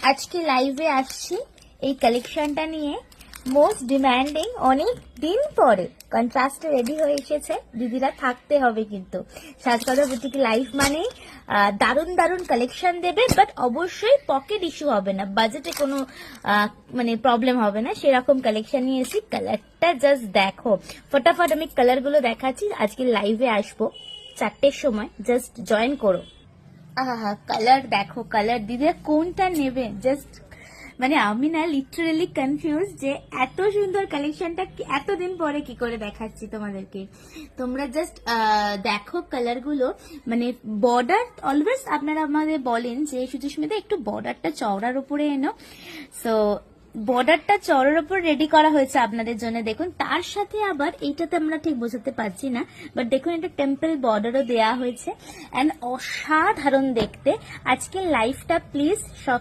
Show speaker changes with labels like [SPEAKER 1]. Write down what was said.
[SPEAKER 1] আজকে লাইভে আসছি এই কালেকশনটা নিয়ে, মোস্ট ডিমান্ডিং, অনেক দিন পরে কন্ট্রাস্টে রেডি হয়ে এসেছে। দিদিরা থাকতে হবে কিন্তু সাজকদা বুটিক লাইভ মানে দারুণ দারুণ কালেকশন দেবে, বাট অবশ্যই পকেট ইস্যু হবে না, বাজেটে কোনো মানে প্রবলেম হবে না, সেরকম কালেকশন নিয়ে এসেছি। কালারটা জাস্ট দেখো, ফটাফট আমি কালারগুলো দেখাচ্ছি। আজকে লাইভে আসবো 4টের সময়, জাস্ট জয়েন করো। আহা, কালার দেখো, কালার দিদিরা কোনটা নেবে জাস্ট, মানে আমি না লিটারেলি কনফিউজ যে এত সুন্দর কালেকশনটা এতদিন পরে কি করে দেখাচ্ছি তোমাদেরকে। তোমরা জাস্ট দেখো কালারগুলো, মানে বর্ডার অলওয়েজ আপনারা আমাদের বলেন যে সুচিস্মিতা একটু বর্ডারটা চওড়ার উপরে এনো, সো বর্ডারটা চওড়ার উপর রেডি করা হয়েছে আপনাদের জন্য। দেখুন তার সাথে আবার এইটাতে আমরা ঠিক বোঝাতে পারছি না, বাট দেখুন এটা টেম্পল বর্ডারও দেয়া হয়েছে, এন্ড অসাধারণ দেখতে। আজকে লাইভটা প্লিজ সব